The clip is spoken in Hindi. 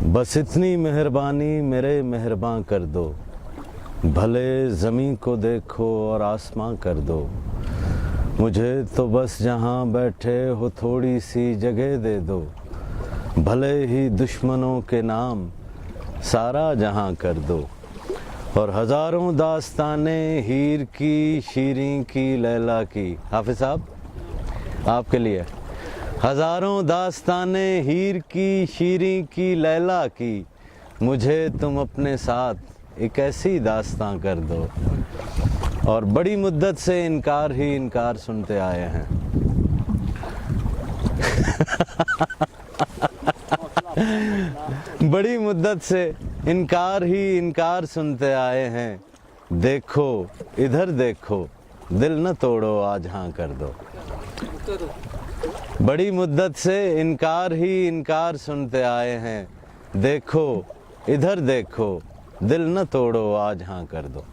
बस इतनी मेहरबानी मेरे मेहरबान कर दो, भले ज़मीं को देखो और आसमां कर दो। मुझे तो बस जहाँ बैठे हो थोड़ी सी जगह दे दो, भले ही दुश्मनों के नाम सारा जहाँ कर दो। और हज़ारों दास्ताने हीर की, शीरीं की, लैला की। हाफिज़ साहब आपके लिए। हज़ारों दास्ताने हीर की, शीरीं की, लैला की, मुझे तुम अपने साथ एक ऐसी दास्तां कर दो। और बड़ी मुद्दत से इनकार ही इनकार सुनते आए हैं। बड़ी मुद्दत से इनकार ही इनकार सुनते आए हैं। देखो इधर देखो, दिल न तोड़ो आज हाँ कर दो। बड़ी मुद्दत से इनकार ही इनकार सुनते आए हैं। देखो इधर देखो, दिल न तोड़ो आज हाँ कर दो।